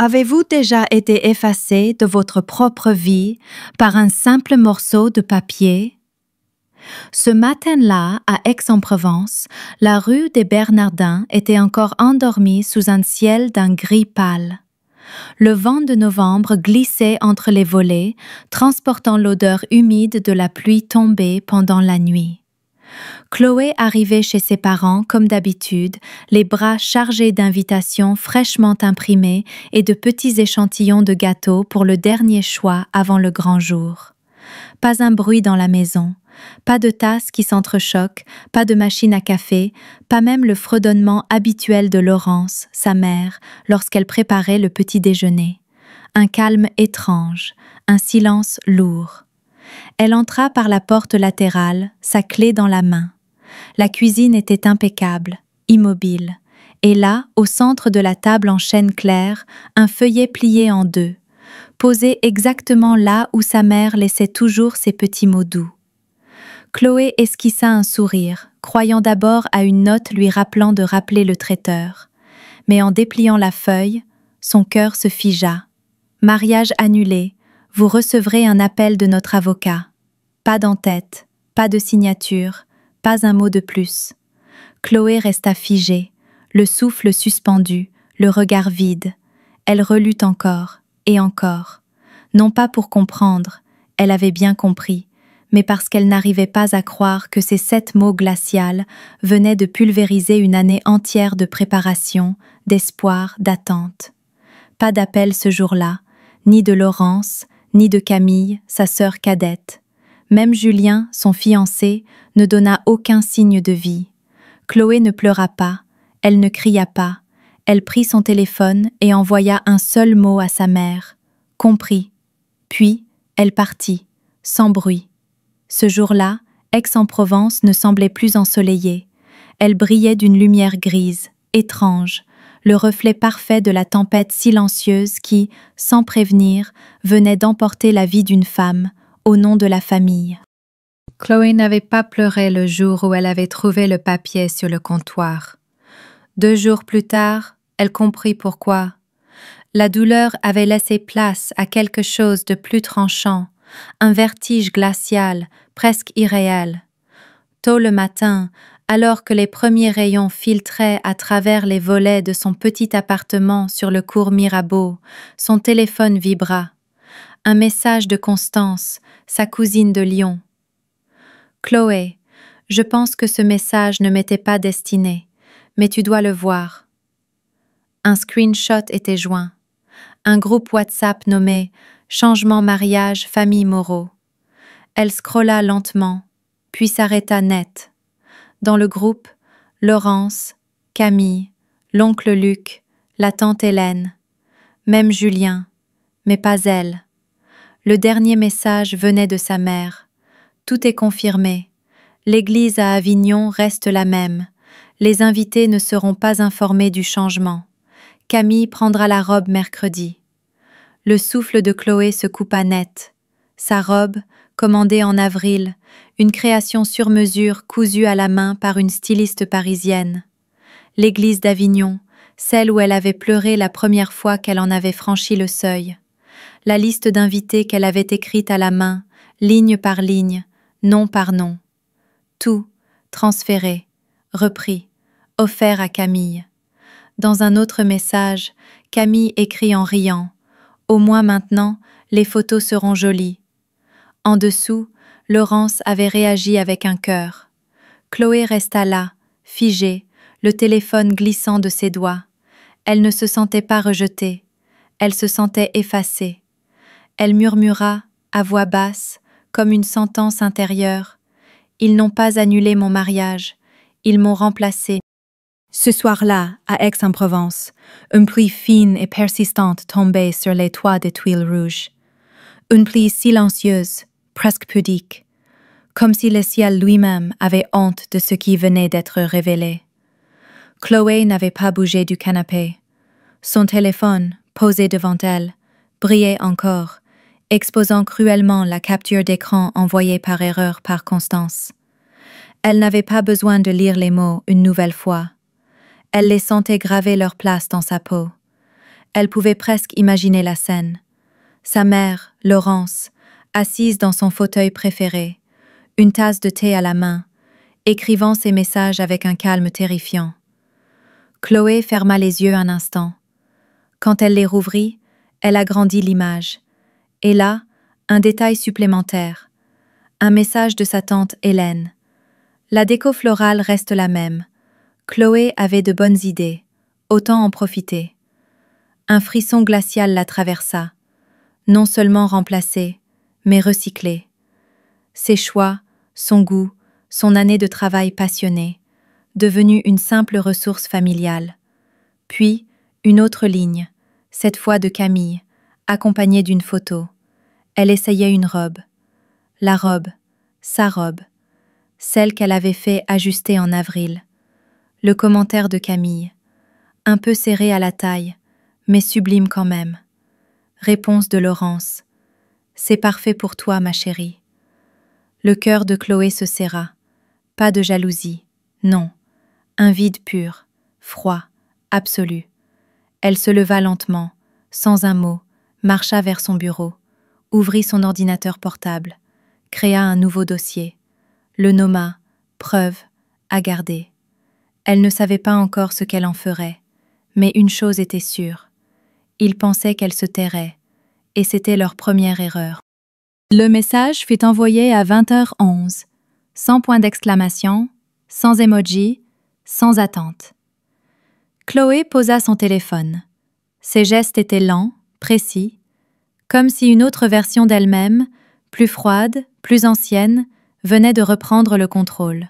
Avez-vous déjà été effacé de votre propre vie par un simple morceau de papier? Ce matin-là, à Aix-en-Provence, la rue des Bernardins était encore endormie sous un ciel d'un gris pâle. Le vent de novembre glissait entre les volets, transportant l'odeur humide de la pluie tombée pendant la nuit. Chloé arrivait chez ses parents comme d'habitude, les bras chargés d'invitations fraîchement imprimées et de petits échantillons de gâteaux pour le dernier choix avant le grand jour. Pas un bruit dans la maison, pas de tasses qui s'entrechoquent, pas de machine à café, pas même le fredonnement habituel de Laurence, sa mère, lorsqu'elle préparait le petit déjeuner. Un calme étrange, un silence lourd. Elle entra par la porte latérale, sa clé dans la main. La cuisine était impeccable, immobile, et là, au centre de la table en chêne clair, un feuillet plié en deux, posé exactement là où sa mère laissait toujours ses petits mots doux. Chloé esquissa un sourire, croyant d'abord à une note lui rappelant de rappeler le traiteur. Mais en dépliant la feuille, son cœur se figea. Mariage annulé, vous recevrez un appel de notre avocat. Pas d'en-tête, pas de signature, pas un mot de plus. Chloé resta figée, le souffle suspendu, le regard vide. Elle relut encore, et encore. Non pas pour comprendre, elle avait bien compris, mais parce qu'elle n'arrivait pas à croire que ces 7 mots glacials venaient de pulvériser une année entière de préparation, d'espoir, d'attente. Pas d'appel ce jour-là, ni de Laurence, ni de Camille, sa sœur cadette. Même Julien, son fiancé, ne donna aucun signe de vie. Chloé ne pleura pas, elle ne cria pas. Elle prit son téléphone et envoya un seul mot à sa mère. Compris. Puis, elle partit, sans bruit. Ce jour-là, Aix-en-Provence ne semblait plus ensoleillée. Elle brillait d'une lumière grise, étrange, le reflet parfait de la tempête silencieuse qui, sans prévenir, venait d'emporter la vie d'une femme, au nom de la famille. Chloé n'avait pas pleuré le jour où elle avait trouvé le papier sur le comptoir. 2 jours plus tard, elle comprit pourquoi. La douleur avait laissé place à quelque chose de plus tranchant, un vertige glacial, presque irréel. Tôt le matin, alors que les premiers rayons filtraient à travers les volets de son petit appartement sur le cours Mirabeau, son téléphone vibra. Un message de Constance, sa cousine de Lyon. « Chloé, je pense que ce message ne m'était pas destiné, mais tu dois le voir. » Un screenshot était joint. Un groupe WhatsApp nommé « Changement mariage famille Moreau ». Elle scrolla lentement, puis s'arrêta net. Dans le groupe, Laurence, Camille, l'oncle Luc, la tante Hélène, même Julien, mais pas elle. Le dernier message venait de sa mère. Tout est confirmé. L'église à Avignon reste la même. Les invités ne seront pas informés du changement. Camille prendra la robe mercredi. Le souffle de Chloé se coupa net. Sa robe, commandée en avril, une création sur mesure cousue à la main par une styliste parisienne. L'église d'Avignon, celle où elle avait pleuré la première fois qu'elle en avait franchi le seuil. La liste d'invités qu'elle avait écrite à la main, ligne par ligne, nom par nom. Tout, transféré, repris, offert à Camille. Dans un autre message, Camille écrit en riant « Au moins maintenant, les photos seront jolies. » En dessous, Laurence avait réagi avec un cœur. Chloé resta là, figée, le téléphone glissant de ses doigts. Elle ne se sentait pas rejetée. Elle se sentait effacée. Elle murmura, à voix basse, comme une sentence intérieure. « Ils n'ont pas annulé mon mariage. Ils m'ont remplacée. » Ce soir-là, à Aix-en-Provence, une pluie fine et persistante tombait sur les toits des Tuiles Rouges. Une pluie silencieuse, presque pudique, comme si le ciel lui-même avait honte de ce qui venait d'être révélé. Chloé n'avait pas bougé du canapé. Son téléphone, posé devant elle, brillait encore, exposant cruellement la capture d'écran envoyée par erreur par Constance. Elle n'avait pas besoin de lire les mots une nouvelle fois. Elle les sentait graver leur place dans sa peau. Elle pouvait presque imaginer la scène. Sa mère, Laurence, assise dans son fauteuil préféré, une tasse de thé à la main, écrivant ses messages avec un calme terrifiant. Chloé ferma les yeux un instant. Quand elle les rouvrit, elle agrandit l'image. Et là, un détail supplémentaire. Un message de sa tante Hélène. La déco florale reste la même. Chloé avait de bonnes idées. Autant en profiter. Un frisson glacial la traversa. Non seulement remplacé, mais recyclé. Ses choix, son goût, son année de travail passionné, devenue une simple ressource familiale. Puis, une autre ligne, cette fois de Camille, accompagnée d'une photo. Elle essayait une robe. La robe, sa robe, celle qu'elle avait fait ajuster en avril. Le commentaire de Camille, un peu serré à la taille, mais sublime quand même. Réponse de Laurence, c'est parfait pour toi, ma chérie. Le cœur de Chloé se serra. Pas de jalousie, non. Un vide pur, froid, absolu. Elle se leva lentement, sans un mot, marcha vers son bureau, ouvrit son ordinateur portable, créa un nouveau dossier, le nomma « Preuve à garder ». Elle ne savait pas encore ce qu'elle en ferait, mais une chose était sûre. Ils pensaient qu'elle se tairait, et c'était leur première erreur. Le message fut envoyé à 20h11, sans point d'exclamation, sans emoji, sans attente. Chloé posa son téléphone. Ses gestes étaient lents, précis, comme si une autre version d'elle-même, plus froide, plus ancienne, venait de reprendre le contrôle.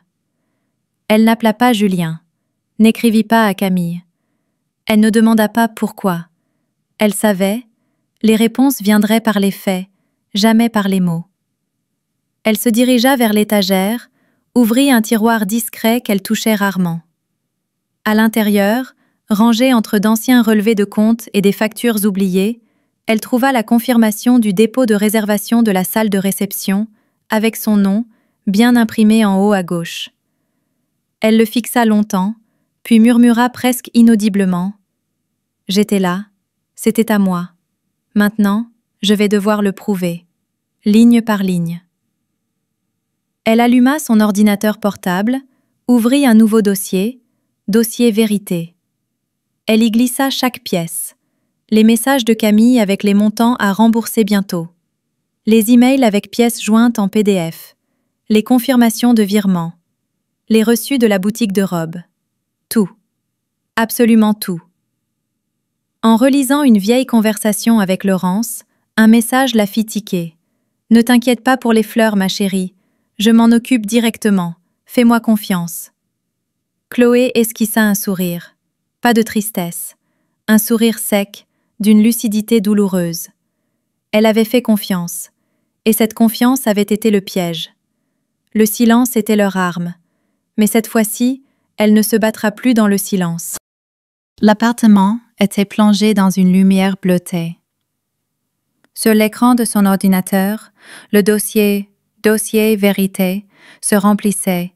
Elle n'appela pas Julien, n'écrivit pas à Camille. Elle ne demanda pas pourquoi. Elle savait, les réponses viendraient par les faits, jamais par les mots. Elle se dirigea vers l'étagère, ouvrit un tiroir discret qu'elle touchait rarement. À l'intérieur, rangée entre d'anciens relevés de compte et des factures oubliées, elle trouva la confirmation du dépôt de réservation de la salle de réception, avec son nom, bien imprimé en haut à gauche. Elle le fixa longtemps, puis murmura presque inaudiblement « J'étais là, c'était à moi. Maintenant, je vais devoir le prouver, ligne par ligne. » Elle alluma son ordinateur portable, ouvrit un nouveau dossier, dossier vérité. Elle y glissa chaque pièce, les messages de Camille avec les montants à rembourser bientôt, les emails avec pièces jointes en PDF, les confirmations de virement, les reçus de la boutique de robes. Tout. Absolument tout. En relisant une vieille conversation avec Laurence, un message la fit tiquer. « Ne t'inquiète pas pour les fleurs, ma chérie. Je m'en occupe directement. Fais-moi confiance. » Chloé esquissa un sourire. Pas de tristesse. Un sourire sec, d'une lucidité douloureuse. Elle avait fait confiance. Et cette confiance avait été le piège. Le silence était leur arme. Mais cette fois-ci, elle ne se battra plus dans le silence. L'appartement était plongé dans une lumière bleutée. Sur l'écran de son ordinateur, le dossier vérité se remplissait,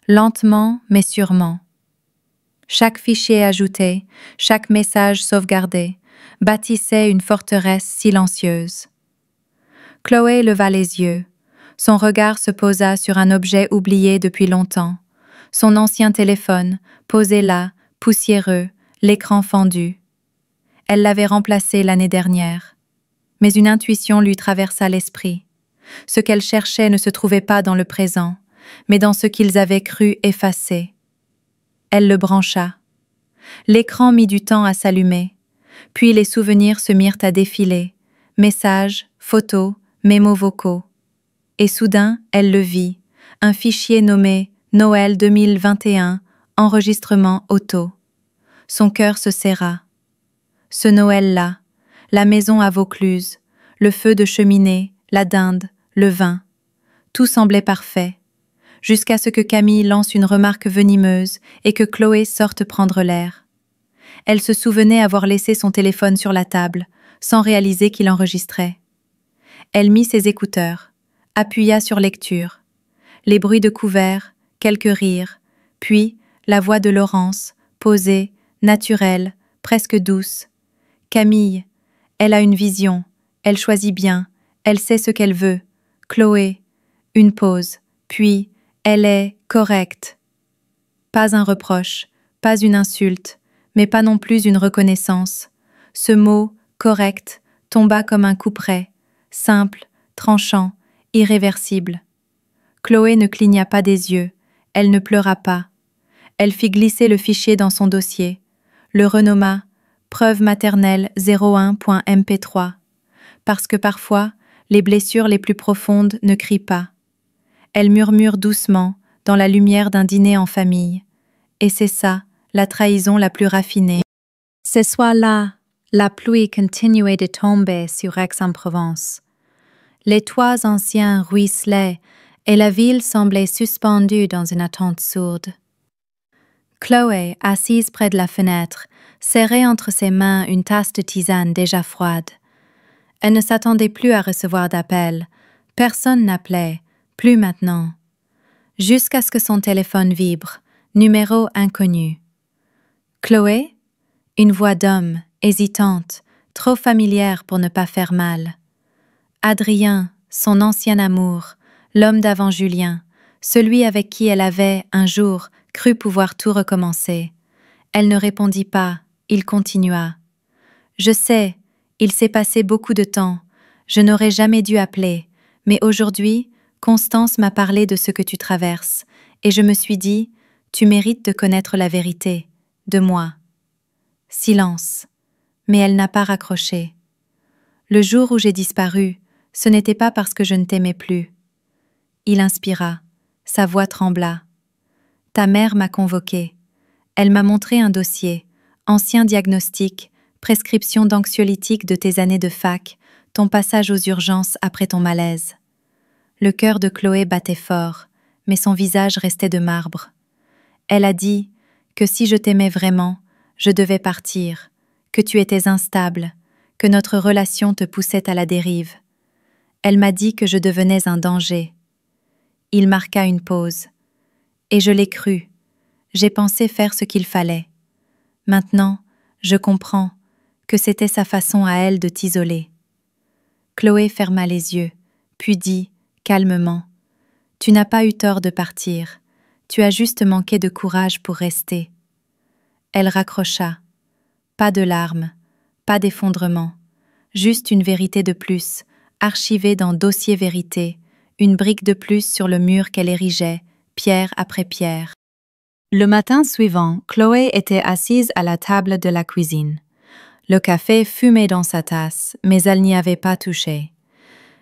lentement mais sûrement. Chaque fichier ajouté, chaque message sauvegardé, bâtissait une forteresse silencieuse. Chloé leva les yeux. Son regard se posa sur un objet oublié depuis longtemps. Son ancien téléphone, posé là, poussiéreux, l'écran fendu. Elle l'avait remplacé l'année dernière. Mais une intuition lui traversa l'esprit. Ce qu'elle cherchait ne se trouvait pas dans le présent, mais dans ce qu'ils avaient cru effacer. Elle le brancha. L'écran mit du temps à s'allumer, puis les souvenirs se mirent à défiler, messages, photos, mémos vocaux. Et soudain, elle le vit, un fichier nommé Noël 2021, enregistrement auto. Son cœur se serra. Ce Noël-là, la maison à Vaucluse, le feu de cheminée, la dinde, le vin, tout semblait parfait, jusqu'à ce que Camille lance une remarque venimeuse et que Chloé sorte prendre l'air. Elle se souvenait avoir laissé son téléphone sur la table, sans réaliser qu'il enregistrait. Elle mit ses écouteurs, appuya sur lecture. Les bruits de couverts, quelques rires, puis la voix de Laurence, posée, naturelle, presque douce. Camille, elle a une vision, elle choisit bien, elle sait ce qu'elle veut. Chloé, une pause, puis elle est correcte. Pas un reproche, pas une insulte, mais pas non plus une reconnaissance. Ce mot, correct, tomba comme un couperet, simple, tranchant, irréversible. Chloé ne cligna pas des yeux, elle ne pleura pas. Elle fit glisser le fichier dans son dossier, le renomma Preuve maternelle 01.mp3, parce que parfois, les blessures les plus profondes ne crient pas. Elles murmurent doucement, dans la lumière d'un dîner en famille. Et c'est ça, la trahison la plus raffinée. Ce soir-là, la pluie continuait de tomber sur Aix-en-Provence. Les toits anciens ruisselaient et la ville semblait suspendue dans une attente sourde. Chloé, assise près de la fenêtre, serrait entre ses mains une tasse de tisane déjà froide. Elle ne s'attendait plus à recevoir d'appel. Personne n'appelait, plus maintenant. Jusqu'à ce que son téléphone vibre, numéro inconnu. Chloé? Une voix d'homme, hésitante, trop familière pour ne pas faire mal. Adrien, son ancien amour, l'homme d'avant Julien, celui avec qui elle avait, un jour, cru pouvoir tout recommencer. Elle ne répondit pas, il continua. « Je sais, il s'est passé beaucoup de temps, je n'aurais jamais dû appeler, mais aujourd'hui, Constance m'a parlé de ce que tu traverses, et je me suis dit, tu mérites de connaître la vérité, de moi. » Silence, mais elle n'a pas raccroché. Le jour où j'ai disparu, ce n'était pas parce que je ne t'aimais plus. Il inspira, sa voix trembla. Ta mère m'a convoqué. Elle m'a montré un dossier, ancien diagnostic, prescription d'anxiolytiques de tes années de fac, ton passage aux urgences après ton malaise. Le cœur de Chloé battait fort, mais son visage restait de marbre. Elle a dit que si je t'aimais vraiment, je devais partir, que tu étais instable, que notre relation te poussait à la dérive. Elle m'a dit que je devenais un danger. Il marqua une pause. Et je l'ai cru. J'ai pensé faire ce qu'il fallait. Maintenant, je comprends que c'était sa façon à elle de t'isoler. Chloé ferma les yeux, puis dit, calmement, « Tu n'as pas eu tort de partir. Tu as juste manqué de courage pour rester. » Elle raccrocha. Pas de larmes, pas d'effondrement, juste une vérité de plus, archivée dans Dossier Vérité, une brique de plus sur le mur qu'elle érigeait, pierre après pierre. Le matin suivant, Chloé était assise à la table de la cuisine. Le café fumait dans sa tasse, mais elle n'y avait pas touché.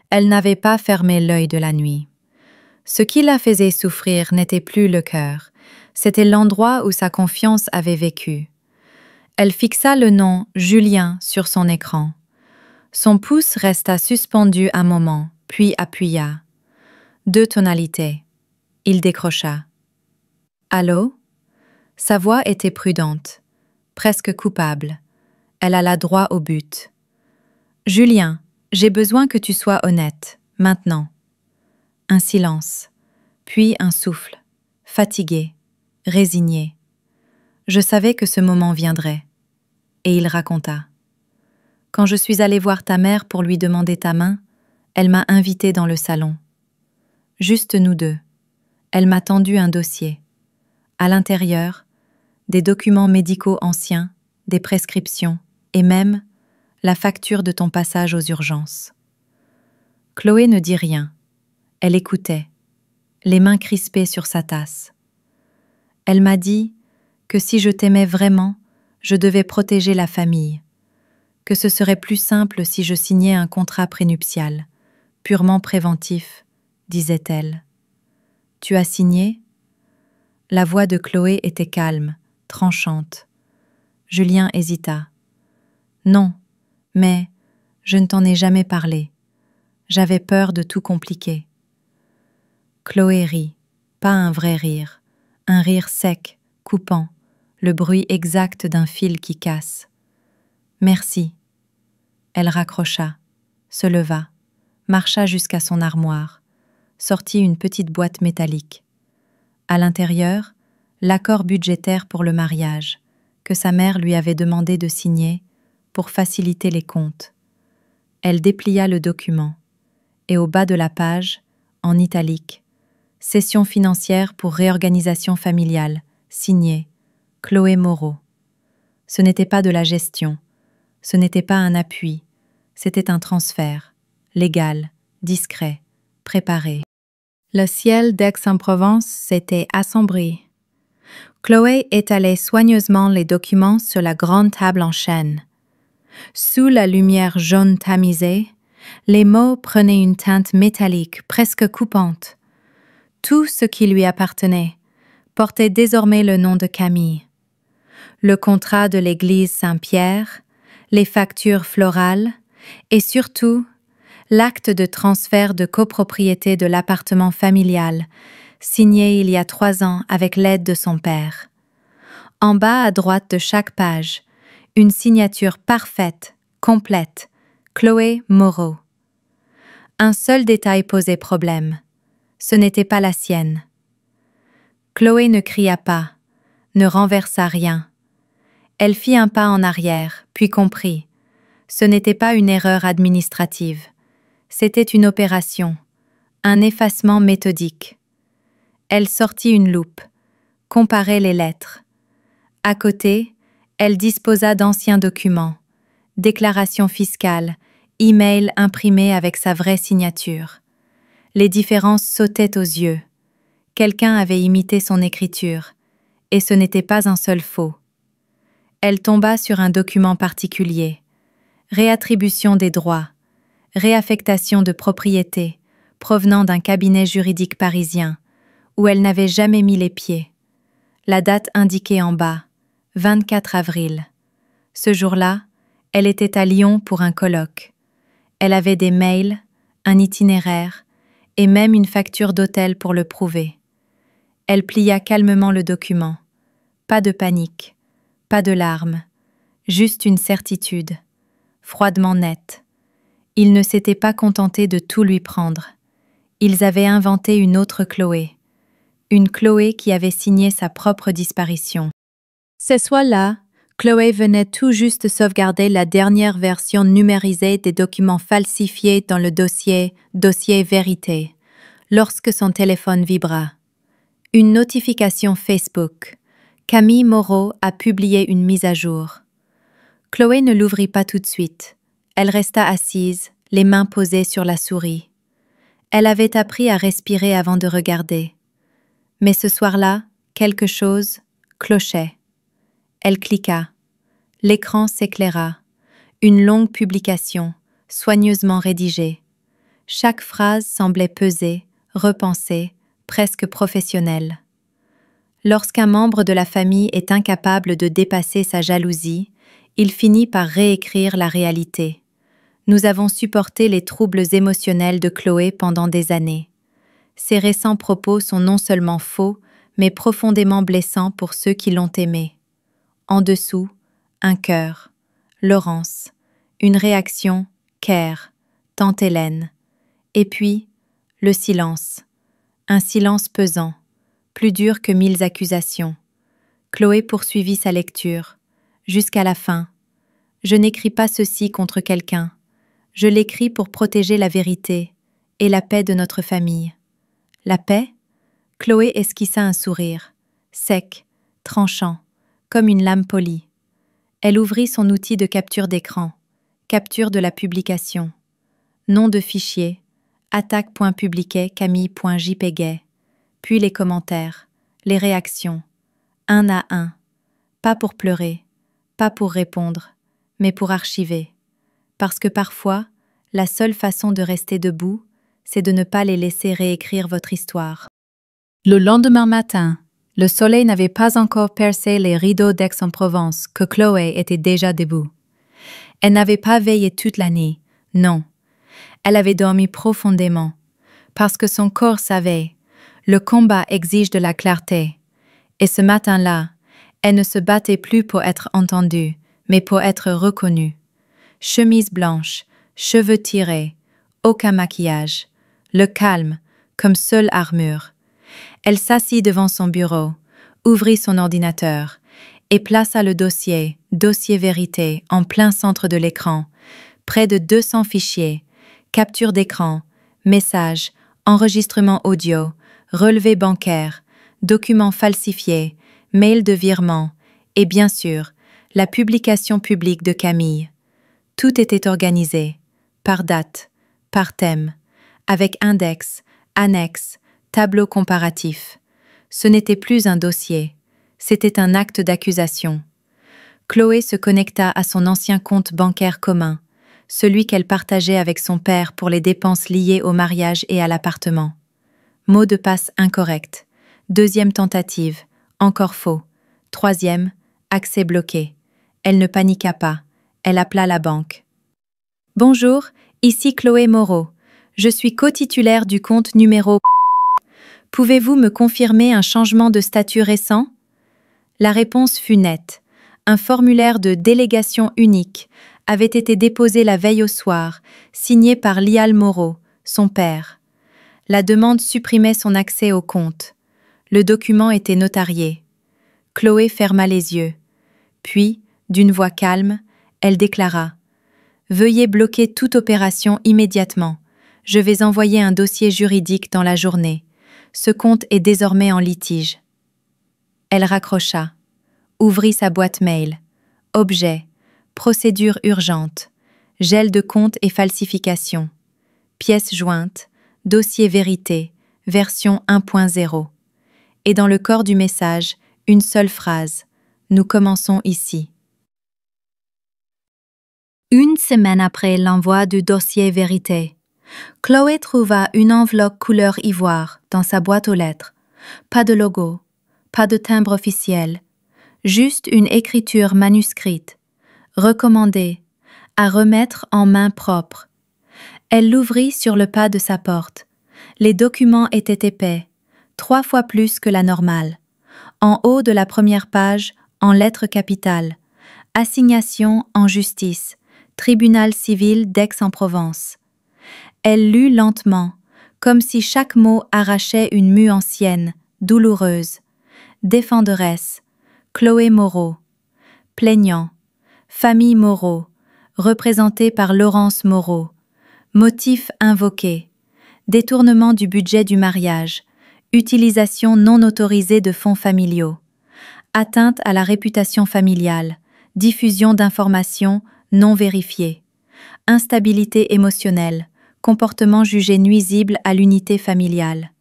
Elle n'avait pas fermé l'œil de la nuit. Ce qui la faisait souffrir n'était plus le cœur, c'était l'endroit où sa confiance avait vécu. Elle fixa le nom Julien sur son écran. Son pouce resta suspendu un moment, puis appuya. 2 tonalités. Il décrocha. « Allô ?» Sa voix était prudente, presque coupable. Elle alla droit au but. « Julien, j'ai besoin que tu sois honnête, maintenant. » Un silence, puis un souffle, fatigué, résigné. Je savais que ce moment viendrait. Et il raconta. « Quand je suis allée voir ta mère pour lui demander ta main, elle m'a invitée dans le salon. Juste nous deux. Elle m'a tendu un dossier. À l'intérieur, des documents médicaux anciens, des prescriptions, et même la facture de ton passage aux urgences. » Chloé ne dit rien. Elle écoutait, les mains crispées sur sa tasse. Elle m'a dit que si je t'aimais vraiment, je devais protéger la famille, que ce serait plus simple si je signais un contrat prénuptial, purement préventif, disait-elle. « Tu as signé ?» La voix de Chloé était calme, tranchante. Julien hésita. « Non, mais je ne t'en ai jamais parlé. J'avais peur de tout compliquer. » Chloé rit, pas un vrai rire, un rire sec, coupant, le bruit exact d'un fil qui casse. « Merci. » Elle raccrocha, se leva, marcha jusqu'à son armoire, sortit une petite boîte métallique. À l'intérieur, l'accord budgétaire pour le mariage, que sa mère lui avait demandé de signer, pour faciliter les comptes. Elle déplia le document. Et au bas de la page, en italique, « Session financière pour réorganisation familiale, signé Chloé Moreau ». Ce n'était pas de la gestion, ce n'était pas un appui, c'était un transfert, légal, discret, préparé. Le ciel d'Aix-en-Provence s'était assombri. Chloé étalait soigneusement les documents sur la grande table en chêne. Sous la lumière jaune tamisée, les mots prenaient une teinte métallique presque coupante. Tout ce qui lui appartenait portait désormais le nom de Camille. Le contrat de l'église Saint-Pierre, les factures florales et surtout l'acte de transfert de copropriété de l'appartement familial, signé il y a 3 ans avec l'aide de son père. En bas à droite de chaque page, une signature parfaite, complète, Chloé Moreau. Un seul détail posait problème. Ce n'était pas la sienne. Chloé ne cria pas, ne renversa rien. Elle fit un pas en arrière, puis comprit. Ce n'était pas une erreur administrative. C'était une opération, un effacement méthodique. Elle sortit une loupe, comparait les lettres. À côté, elle disposa d'anciens documents, déclarations fiscales, emails imprimés avec sa vraie signature. Les différences sautaient aux yeux. Quelqu'un avait imité son écriture, et ce n'était pas un seul faux. Elle tomba sur un document particulier. Réattribution des droits, réaffectation de propriété, provenant d'un cabinet juridique parisien, où elle n'avait jamais mis les pieds. La date indiquée en bas, 24 avril. Ce jour-là, elle était à Lyon pour un colloque. Elle avait des mails, un itinéraire, et même une facture d'hôtel pour le prouver. Elle plia calmement le document. Pas de panique, pas de larmes, juste une certitude, froidement nette. Ils ne s'étaient pas contentés de tout lui prendre. Ils avaient inventé une autre Chloé. Une Chloé qui avait signé sa propre disparition. Ce soir-là, Chloé venait tout juste sauvegarder la dernière version numérisée des documents falsifiés dans le dossier Vérité, lorsque son téléphone vibra. Une notification Facebook. Camille Moreau a publié une mise à jour. Chloé ne l'ouvrit pas tout de suite. Elle resta assise, les mains posées sur la souris. Elle avait appris à respirer avant de regarder. Mais ce soir-là, quelque chose clochait. Elle cliqua. L'écran s'éclaira. Une longue publication, soigneusement rédigée. Chaque phrase semblait pesée, repensée, presque professionnelle. Lorsqu'un membre de la famille est incapable de dépasser sa jalousie, il finit par réécrire la réalité. Nous avons supporté les troubles émotionnels de Chloé pendant des années. Ses récents propos sont non seulement faux, mais profondément blessants pour ceux qui l'ont aimée. En dessous, un cœur. Laurence. Une réaction. Care. Tante Hélène. Et puis, le silence. Un silence pesant, plus dur que 1000 accusations. Chloé poursuivit sa lecture, jusqu'à la fin. Je n'écris pas ceci contre quelqu'un. Je l'écris pour protéger la vérité et la paix de notre famille. La paix? Chloé esquissa un sourire, sec, tranchant, comme une lame polie. Elle ouvrit son outil de capture d'écran, capture de la publication. Nom de fichier, attaque.publiquet camille.jpg, puis les commentaires, les réactions, un à un, pas pour pleurer, pas pour répondre, mais pour archiver. Parce que parfois, la seule façon de rester debout, c'est de ne pas les laisser réécrire votre histoire. Le lendemain matin, le soleil n'avait pas encore percé les rideaux d'Aix-en-Provence que Chloé était déjà debout. Elle n'avait pas veillé toute la nuit, non. Elle avait dormi profondément, parce que son corps savait, le combat exige de la clarté. Et ce matin-là, elle ne se battait plus pour être entendue, mais pour être reconnue. Chemise blanche, cheveux tirés, aucun maquillage, le calme, comme seule armure. Elle s'assit devant son bureau, ouvrit son ordinateur, et plaça le dossier vérité, en plein centre de l'écran. Près de 200 fichiers, capture d'écran, messages, enregistrement audio, relevés bancaires, documents falsifiés, mails de virement et bien sûr, la publication publique de Camille. Tout était organisé, par date, par thème, avec index, annexe, tableau comparatif. Ce n'était plus un dossier, c'était un acte d'accusation. Chloé se connecta à son ancien compte bancaire commun, celui qu'elle partageait avec son père pour les dépenses liées au mariage et à l'appartement. Mot de passe incorrect. Deuxième tentative, encore faux. Troisième, accès bloqué. Elle ne paniqua pas, elle appela la banque. « Bonjour, ici Chloé Moreau. Je suis co-titulaire du compte numéro. Pouvez-vous me confirmer un changement de statut récent ?» La réponse fut nette. Un formulaire de délégation unique avait été déposé la veille au soir, signé par Lial Moreau, son père. La demande supprimait son accès au compte. Le document était notarié. Chloé ferma les yeux. Puis, d'une voix calme, elle déclara « Veuillez bloquer toute opération immédiatement. Je vais envoyer un dossier juridique dans la journée. Ce compte est désormais en litige. » Elle raccrocha, ouvrit sa boîte mail. Objet, procédure urgente, gel de compte et falsification. Pièce jointe, dossier vérité, version 1.0. Et dans le corps du message, une seule phrase. Nous commençons ici. Une semaine après l'envoi du dossier vérité, Chloé trouva une enveloppe couleur ivoire dans sa boîte aux lettres. Pas de logo, pas de timbre officiel, juste une écriture manuscrite, recommandée, à remettre en main propre. Elle l'ouvrit sur le pas de sa porte. Les documents étaient épais, 3 fois plus que la normale. En haut de la première page, en lettres capitales, assignation en justice, tribunal civil d'Aix-en-Provence. Elle lut lentement, comme si chaque mot arrachait une mue ancienne, douloureuse. Défenderesse, Chloé Moreau. Plaignant, famille Moreau, représentée par Laurence Moreau. Motif invoqué, détournement du budget du mariage, utilisation non autorisée de fonds familiaux, atteinte à la réputation familiale, diffusion d'informations non vérifiées, instabilité émotionnelle, comportement jugé nuisible à l'unité familiale.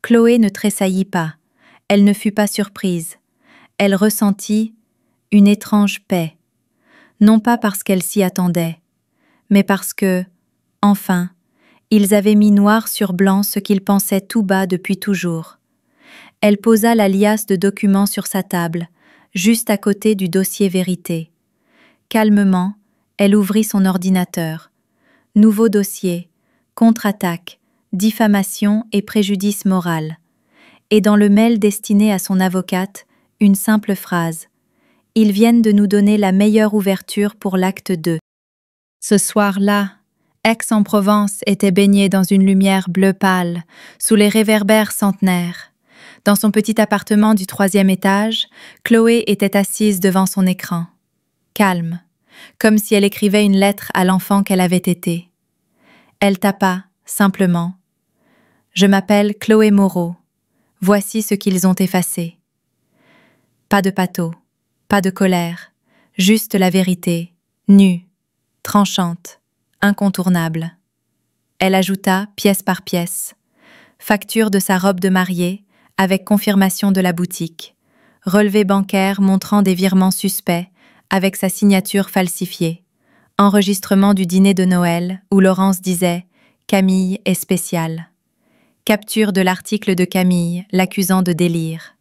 Chloé ne tressaillit pas, elle ne fut pas surprise. Elle ressentit une étrange paix, non pas parce qu'elle s'y attendait, mais parce que, enfin, ils avaient mis noir sur blanc ce qu'ils pensaient tout bas depuis toujours. Elle posa la liasse de documents sur sa table, juste à côté du dossier vérité. Calmement, elle ouvrit son ordinateur. Nouveau dossier, contre-attaque, diffamation et préjudice moral. Et dans le mail destiné à son avocate, une simple phrase. Ils viennent de nous donner la meilleure ouverture pour l'acte 2. Ce soir-là, Aix-en-Provence était baignée dans une lumière bleu pâle, sous les réverbères centenaires. Dans son petit appartement du 3e étage, Chloé était assise devant son écran, calme, comme si elle écrivait une lettre à l'enfant qu'elle avait été. Elle tapa, simplement. « Je m'appelle Chloé Moreau. Voici ce qu'ils ont effacé. » Pas de pâteau, pas de colère, juste la vérité, nue, tranchante, incontournable. Elle ajouta, pièce par pièce, facture de sa robe de mariée, avec confirmation de la boutique, relevé bancaire montrant des virements suspects, avec sa signature falsifiée, enregistrement du dîner de Noël, où Laurence disait « Camille est spéciale », capture de l'article de Camille, l'accusant de délire,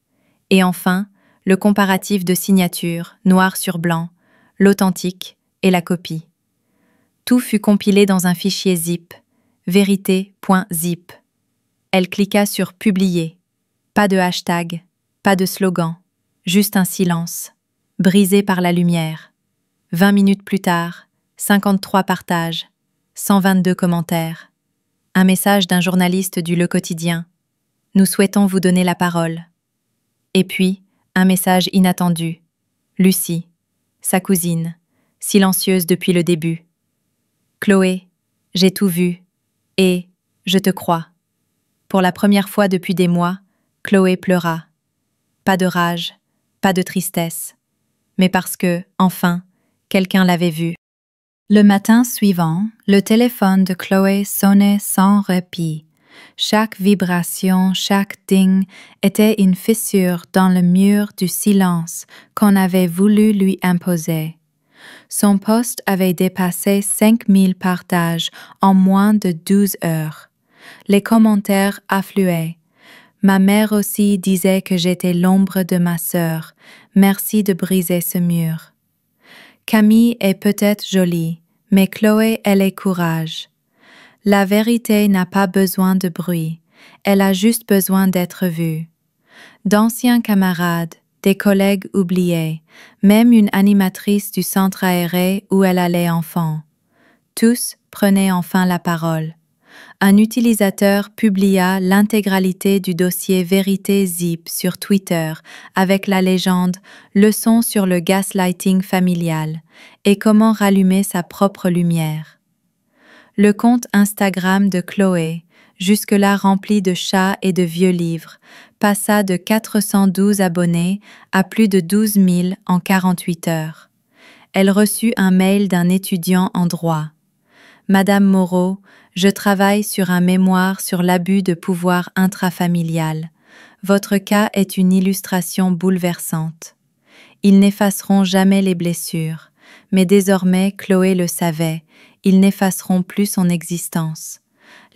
et enfin, le comparatif de signature, noir sur blanc, l'authentique et la copie. Tout fut compilé dans un fichier zip, vérité.zip. Elle cliqua sur « Publier ». Pas de hashtag, pas de slogan, juste un silence, brisé par la lumière. 20 minutes plus tard, 53 partages, 122 commentaires. Un message d'un journaliste du Le Quotidien. Nous souhaitons vous donner la parole. Et puis, un message inattendu. Lucie, sa cousine, silencieuse depuis le début. Chloé, j'ai tout vu, et je te crois. Pour la première fois depuis des mois, Chloé pleura. Pas de rage, pas de tristesse, mais parce que, enfin, quelqu'un l'avait vue. Le matin suivant, le téléphone de Chloé sonnait sans répit. Chaque vibration, chaque ding était une fissure dans le mur du silence qu'on avait voulu lui imposer. Son post avait dépassé 5000 partages en moins de 12 heures. Les commentaires affluaient. Ma mère aussi disait que j'étais l'ombre de ma sœur. Merci de briser ce mur. Camille est peut-être jolie, mais Chloé, elle est courage. La vérité n'a pas besoin de bruit, elle a juste besoin d'être vue. D'anciens camarades, des collègues oubliés, même une animatrice du centre aéré où elle allait enfant. Tous prenaient enfin la parole. Un utilisateur publia l'intégralité du dossier Vérité Zip sur Twitter avec la légende « Leçon sur le gaslighting familial » et comment rallumer sa propre lumière. Le compte Instagram de Chloé, jusque-là rempli de chats et de vieux livres, passa de 412 abonnés à plus de 12 000 en 48 heures. Elle reçut un mail d'un étudiant en droit. « Madame Moreau, je travaille sur un mémoire sur l'abus de pouvoir intrafamilial. Votre cas est une illustration bouleversante. Ils n'effaceront jamais les blessures, mais désormais Chloé le savait, ils n'effaceront plus son existence.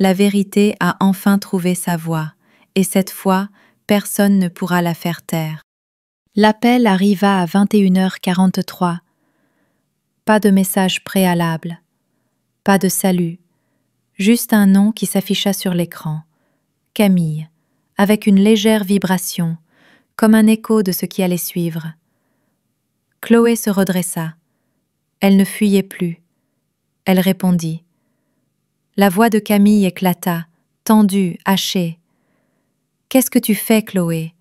La vérité a enfin trouvé sa voie, et cette fois, personne ne pourra la faire taire. » L'appel arriva à 21h43. Pas de message préalable, pas de salut, juste un nom qui s'afficha sur l'écran. Camille, avec une légère vibration, comme un écho de ce qui allait suivre. Chloé se redressa. Elle ne fuyait plus. Elle répondit. La voix de Camille éclata, tendue, hachée. « Qu'est-ce que tu fais, Chloé?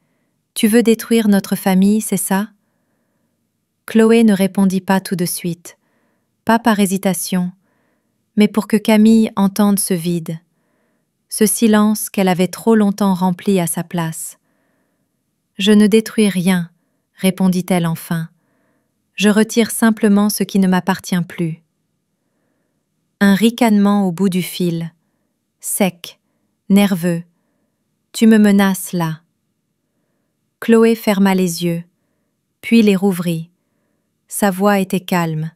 Tu veux détruire notre famille, c'est ça ?» Chloé ne répondit pas tout de suite, pas par hésitation, mais pour que Camille entende ce vide, ce silence qu'elle avait trop longtemps rempli à sa place. « Je ne détruis rien, » répondit-elle enfin. « Je retire simplement ce qui ne m'appartient plus. » Un ricanement au bout du fil, sec, nerveux. « Tu me menaces là. » Chloé ferma les yeux, puis les rouvrit. Sa voix était calme,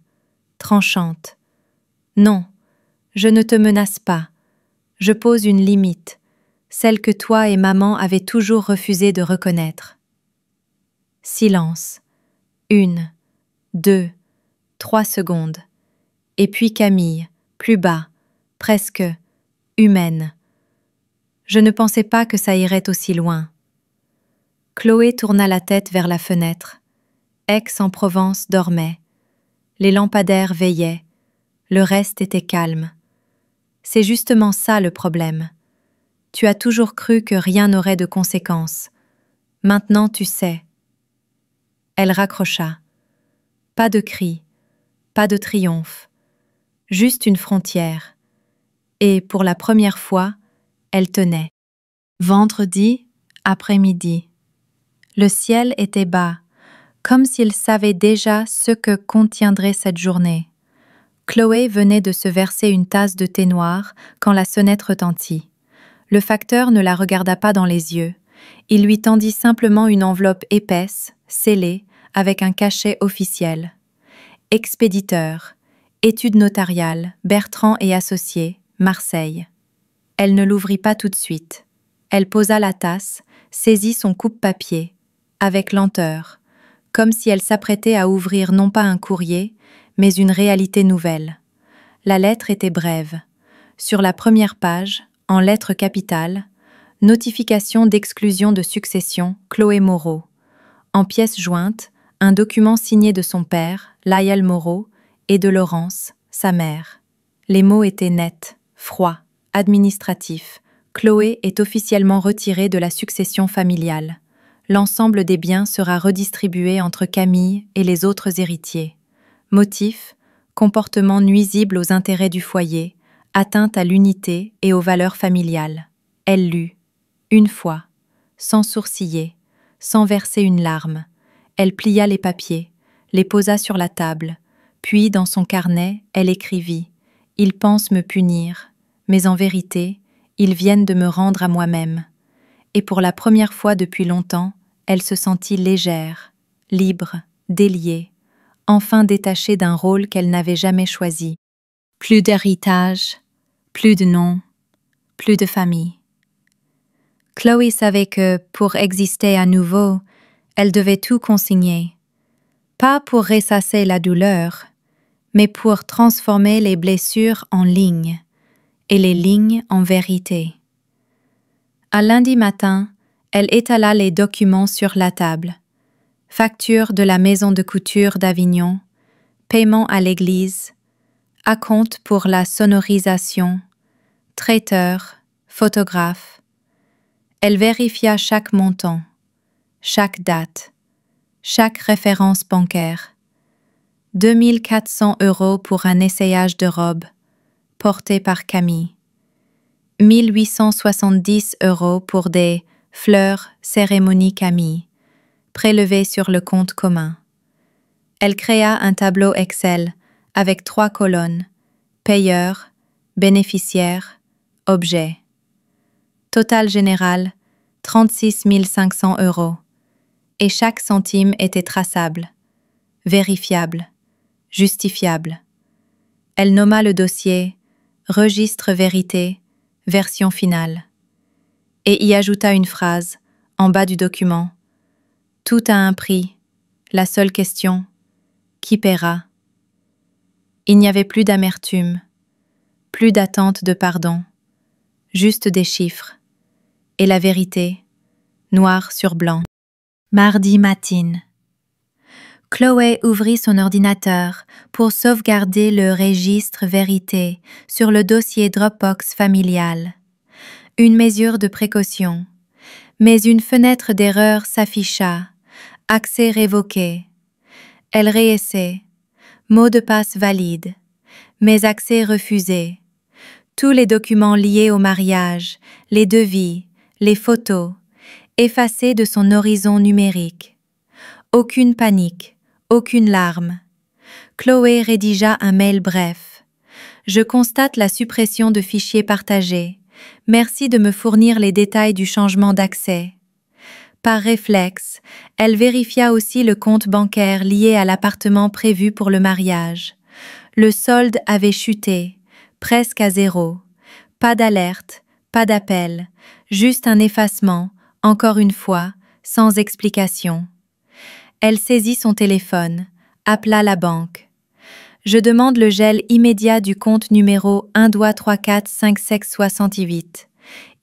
tranchante. « Non, je ne te menace pas. Je pose une limite, celle que toi et maman avez toujours refusé de reconnaître. » Silence. 1, 2, 3 secondes. Et puis Camille, plus bas, presque humaine. « Je ne pensais pas que ça irait aussi loin. » Chloé tourna la tête vers la fenêtre. Aix-en-Provence dormait. Les lampadaires veillaient. Le reste était calme. C'est justement ça le problème. Tu as toujours cru que rien n'aurait de conséquences. Maintenant tu sais. Elle raccrocha. Pas de cri, pas de triomphe. Juste une frontière. Et pour la première fois, elle tenait. Vendredi, après-midi. Le ciel était bas, comme s'il savait déjà ce que contiendrait cette journée. Chloé venait de se verser une tasse de thé noir quand la sonnette retentit. Le facteur ne la regarda pas dans les yeux. Il lui tendit simplement une enveloppe épaisse, scellée, avec un cachet officiel. Expéditeur, études notariales, Bertrand et Associés, Marseille. Elle ne l'ouvrit pas tout de suite. Elle posa la tasse, saisit son coupe-papier, avec lenteur, comme si elle s'apprêtait à ouvrir non pas un courrier, mais une réalité nouvelle. La lettre était brève. Sur la première page, en lettres capitales, notification d'exclusion de succession, Chloé Moreau. En pièces jointes, un document signé de son père, Lyell Moreau, et de Laurence, sa mère. Les mots étaient nets, froids, administratifs. Chloé est officiellement retirée de la succession familiale. l'ensemble des biens sera redistribué entre Camille et les autres héritiers. Motif, comportement nuisible aux intérêts du foyer, atteinte à l'unité et aux valeurs familiales. Elle lut, une fois, sans sourciller, sans verser une larme. Elle plia les papiers, les posa sur la table, puis dans son carnet, elle écrivit « Ils pensent me punir, mais en vérité, ils viennent de me rendre à moi-même. » Et pour la première fois depuis longtemps, elle se sentit légère, libre, déliée, enfin détachée d'un rôle qu'elle n'avait jamais choisi. Plus d'héritage, plus de nom, plus de famille. Chloé savait que, pour exister à nouveau, elle devait tout consigner. Pas pour ressasser la douleur, mais pour transformer les blessures en lignes, et les lignes en vérité. Un lundi matin, elle étala les documents sur la table. Facture de la maison de couture d'Avignon, paiement à l'église, acompte pour la sonorisation, traiteur, photographe. Elle vérifia chaque montant, chaque date, chaque référence bancaire. 2400 € pour un essayage de robe, porté par Camille. 1870 € pour des fleurs cérémonie Camille, prélevées sur le compte commun. Elle créa un tableau Excel avec 3 colonnes, payeur, bénéficiaire, objet. Total général, 36 500 €. Et chaque centime était traçable, vérifiable, justifiable. Elle nomma le dossier « Registre vérité, version finale » et y ajouta une phrase, en bas du document. « Tout a un prix. La seule question, qui paiera ?» Il n'y avait plus d'amertume, plus d'attente de pardon, juste des chiffres. Et la vérité, noir sur blanc. Mardi matin. Chloé ouvrit son ordinateur pour sauvegarder le registre vérité sur le dossier Dropbox familial. Une mesure de précaution. Mais une fenêtre d'erreur s'afficha. Accès révoqué. Elle réessaie. Mot de passe valide. Mais accès refusé. Tous les documents liés au mariage, les devis, les photos, effacés de son horizon numérique. Aucune panique, aucune larme. Chloé rédigea un mail bref. « Je constate la suppression de fichiers partagés. Merci de me fournir les détails du changement d'accès. » Par réflexe, elle vérifia aussi le compte bancaire lié à l'appartement prévu pour le mariage. Le solde avait chuté, presque à 0. Pas d'alerte, pas d'appel, juste un effacement, encore une fois, sans explication. Elle saisit son téléphone, appela la banque. « Je demande le gel immédiat du compte numéro 1,345668.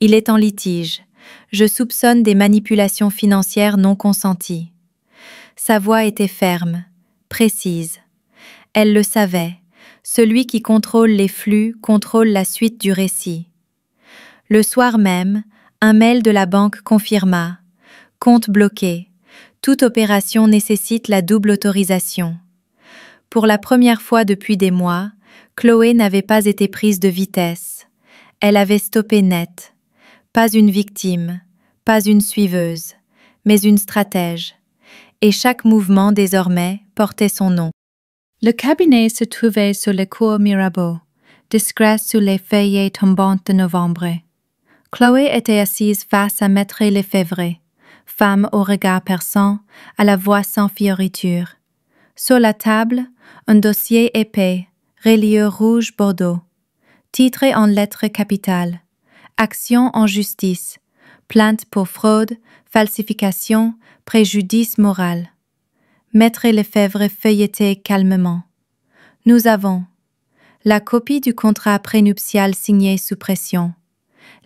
Il est en litige. Je soupçonne des manipulations financières non consenties. » Sa voix était ferme, précise. Elle le savait. Celui qui contrôle les flux contrôle la suite du récit. Le soir même, un mail de la banque confirma. Compte bloqué. Toute opération nécessite la double autorisation. Pour la première fois depuis des mois, Chloé n'avait pas été prise de vitesse. Elle avait stoppé net. Pas une victime, pas une suiveuse, mais une stratège. Et chaque mouvement désormais portait son nom. Le cabinet se trouvait sur le cours Mirabeau, discret sous les feuillets tombantes de novembre. Chloé était assise face à Maître Lefebvre, femme au regard perçant, à la voix sans fioriture. Sur la table, un dossier épais, reliure rouge bordeaux, titré en lettres capitales. Action en justice, plainte pour fraude, falsification, préjudice moral. Maître Lefebvre feuilletait calmement. Nous avons la copie du contrat prénuptial signé sous pression,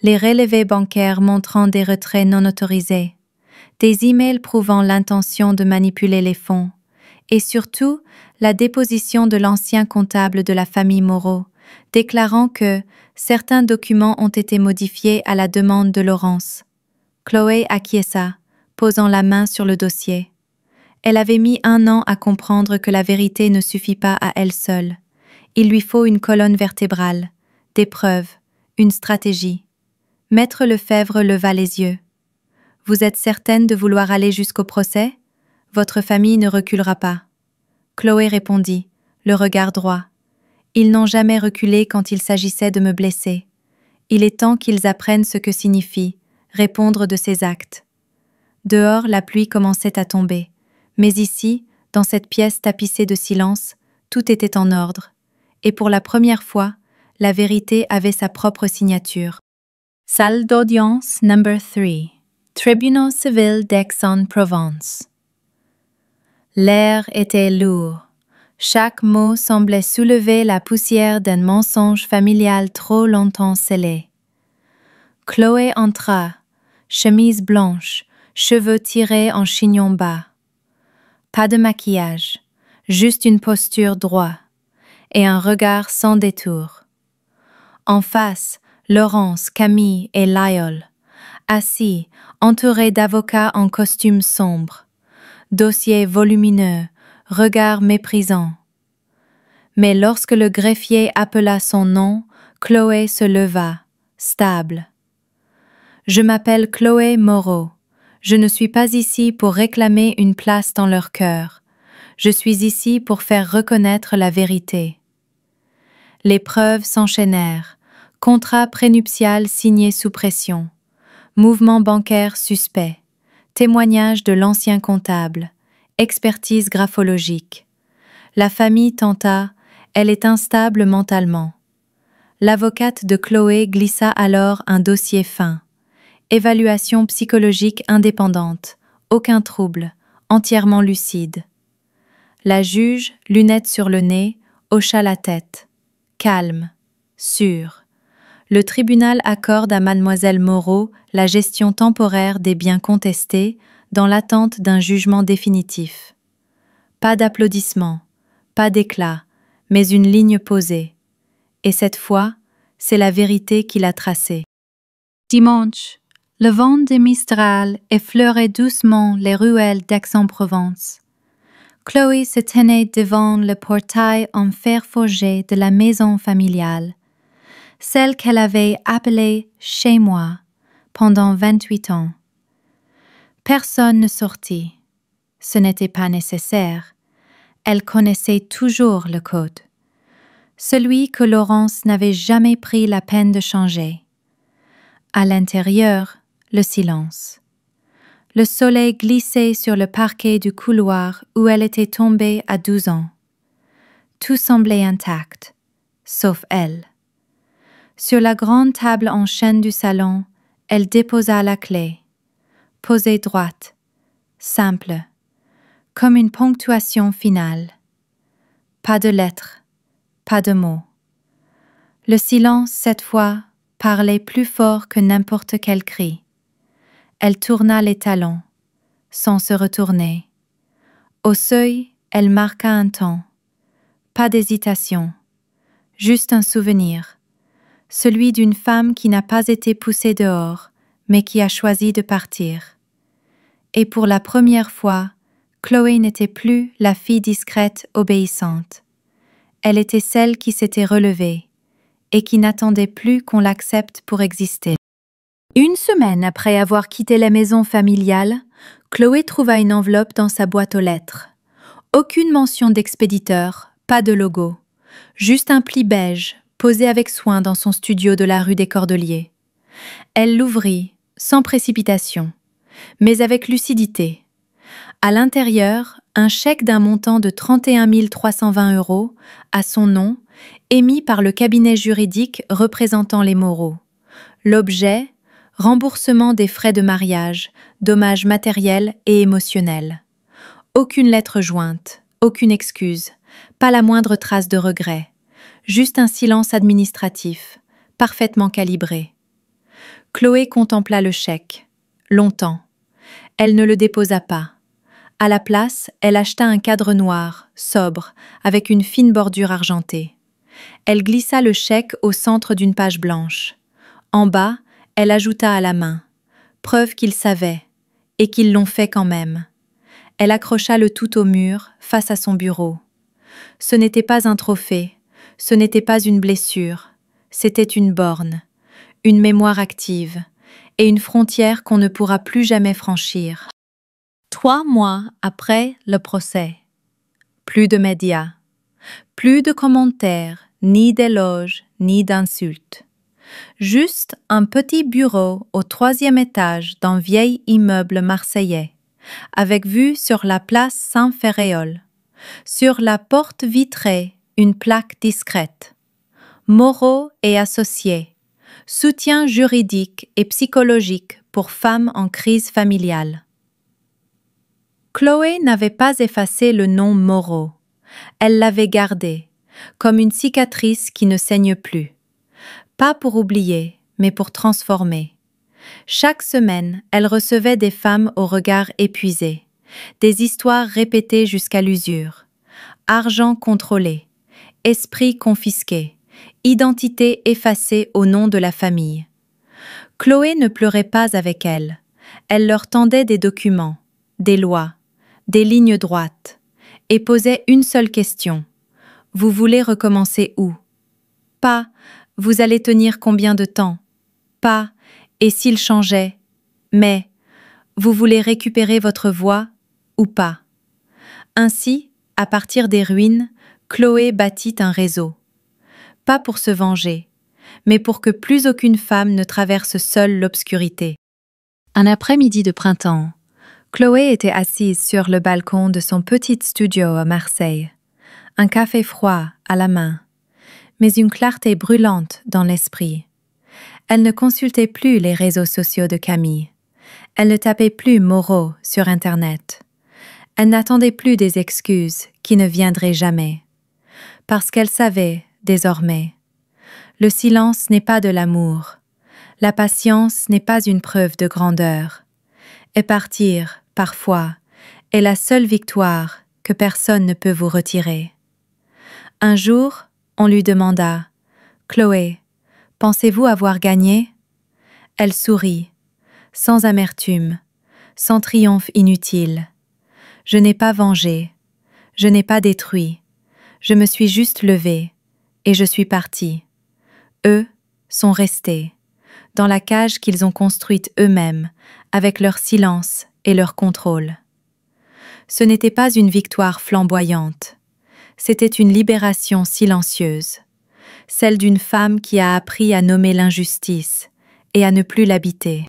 les relevés bancaires montrant des retraits non autorisés, des emails prouvant l'intention de manipuler les fonds, et surtout la déposition de l'ancien comptable de la famille Moreau, déclarant que certains documents ont été modifiés à la demande de Laurence. Chloé acquiesça, posant la main sur le dossier. Elle avait mis 1 an à comprendre que la vérité ne suffit pas à elle seule. Il lui faut une colonne vertébrale, des preuves, une stratégie. Maître Lefebvre leva les yeux. « Vous êtes certaine de vouloir aller jusqu'au procès? Votre famille ne reculera pas. » Chloé répondit, le regard droit. « Ils n'ont jamais reculé quand il s'agissait de me blesser. Il est temps qu'ils apprennent ce que signifie répondre de ses actes. » Dehors, la pluie commençait à tomber. Mais ici, dans cette pièce tapissée de silence, tout était en ordre. Et pour la première fois, la vérité avait sa propre signature. Salle d'audience number 3. Tribunal civil d'Aix-en-Provence. L'air était lourd. Chaque mot semblait soulever la poussière d'un mensonge familial trop longtemps scellé. Chloé entra, chemise blanche, cheveux tirés en chignon bas. Pas de maquillage, juste une posture droite et un regard sans détour. En face, Laurence, Camille et Lyall, assis, entourés d'avocats en costume sombre, dossier volumineux, regard méprisant. Mais lorsque le greffier appela son nom, Chloé se leva, stable. « Je m'appelle Chloé Moreau. Je ne suis pas ici pour réclamer une place dans leur cœur. Je suis ici pour faire reconnaître la vérité. » Les preuves s'enchaînèrent. Contrat prénuptial signé sous pression. Mouvement bancaire suspect. Témoignage de l'ancien comptable. Expertise graphologique. La famille tenta, elle est instable mentalement. L'avocate de Chloé glissa alors un dossier fin. Évaluation psychologique indépendante, aucun trouble, entièrement lucide. La juge, lunettes sur le nez, hocha la tête. Calme, sûre. Le tribunal accorde à mademoiselle Moreau la gestion temporaire des biens contestés dans l'attente d'un jugement définitif. Pas d'applaudissements, pas d'éclat, mais une ligne posée. Et cette fois, c'est la vérité qui l'a tracée. Dimanche, le vent de Mistral effleurait doucement les ruelles d'Aix-en-Provence. Chloé se tenait devant le portail en fer forgé de la maison familiale, celle qu'elle avait appelée « chez moi » pendant 28 ans. Personne ne sortit. Ce n'était pas nécessaire. Elle connaissait toujours le code. Celui que Laurence n'avait jamais pris la peine de changer. À l'intérieur, le silence. Le soleil glissait sur le parquet du couloir où elle était tombée à 12 ans. Tout semblait intact, sauf elle. Sur la grande table en chêne du salon, elle déposa la clé, posée droite, simple, comme une ponctuation finale. Pas de lettres, pas de mots. Le silence, cette fois, parlait plus fort que n'importe quel cri. Elle tourna les talons, sans se retourner. Au seuil, elle marqua un temps. Pas d'hésitation, juste un souvenir, celui d'une femme qui n'a pas été poussée dehors, mais qui a choisi de partir. Et pour la première fois, Chloé n'était plus la fille discrète, obéissante. Elle était celle qui s'était relevée et qui n'attendait plus qu'on l'accepte pour exister. Une semaine après avoir quitté la maison familiale, Chloé trouva une enveloppe dans sa boîte aux lettres. Aucune mention d'expéditeur, pas de logo, juste un pli beige posé avec soin dans son studio de la rue des Cordeliers. Elle l'ouvrit, sans précipitation, mais avec lucidité. À l'intérieur, un chèque d'un montant de 31 320 € à son nom, émis par le cabinet juridique représentant les Moreau. L'objet, remboursement des frais de mariage, dommages matériels et émotionnels. Aucune lettre jointe, aucune excuse, pas la moindre trace de regret, juste un silence administratif, parfaitement calibré. Chloé contempla le chèque, longtemps. Elle ne le déposa pas. À la place, elle acheta un cadre noir, sobre, avec une fine bordure argentée. Elle glissa le chèque au centre d'une page blanche. En bas, elle ajouta à la main. Preuve qu'il savait. et qu'ils l'ont fait quand même. Elle accrocha le tout au mur, face à son bureau. Ce n'était pas un trophée, ce n'était pas une blessure, c'était une borne, une mémoire active et une frontière qu'on ne pourra plus jamais franchir. 3 mois après le procès. Plus de médias, plus de commentaires, ni d'éloges, ni d'insultes. Juste un petit bureau au 3e étage d'un vieil immeuble marseillais, avec vue sur la place Saint-Ferréol. Sur la porte vitrée, une plaque discrète. Moreau et associés. Soutien juridique et psychologique pour femmes en crise familiale. Chloé n'avait pas effacé le nom Moreau. Elle l'avait gardé, comme une cicatrice qui ne saigne plus. Pas pour oublier, mais pour transformer. Chaque semaine, elle recevait des femmes au regard épuisé, des histoires répétées jusqu'à l'usure. Argent contrôlé, esprit confisqué, identité effacée au nom de la famille. Chloé ne pleurait pas avec elles. Elle leur tendait des documents, des lois, des lignes droites, et posait une seule question. Vous voulez recommencer où? Pas « vous allez tenir combien de temps ?» Pas « et s'il changeait ?» Mais « vous voulez récupérer votre voix ou pas ?» Ainsi, à partir des ruines, Chloé bâtit un réseau. Pas pour se venger, mais pour que plus aucune femme ne traverse seule l'obscurité. Un après-midi de printemps, Chloé était assise sur le balcon de son petit studio à Marseille, un café froid à la main, mais une clarté brûlante dans l'esprit. Elle ne consultait plus les réseaux sociaux de Camille. Elle ne tapait plus Moreau sur Internet. Elle n'attendait plus des excuses qui ne viendraient jamais. Parce qu'elle savait, désormais, le silence n'est pas de l'amour. La patience n'est pas une preuve de grandeur. Et partir, parfois, est la seule victoire que personne ne peut vous retirer. Un jour, on lui demanda « Chloé, pensez-vous avoir gagné ?» Elle sourit, sans amertume, sans triomphe inutile. « Je n'ai pas vengé, je n'ai pas détruit, je me suis juste levée, et je suis partie. Eux sont restés, dans la cage qu'ils ont construite eux-mêmes, avec leur silence et leur contrôle. » Ce n'était pas une victoire flamboyante, c'était une libération silencieuse, celle d'une femme qui a appris à nommer l'injustice et à ne plus l'habiter.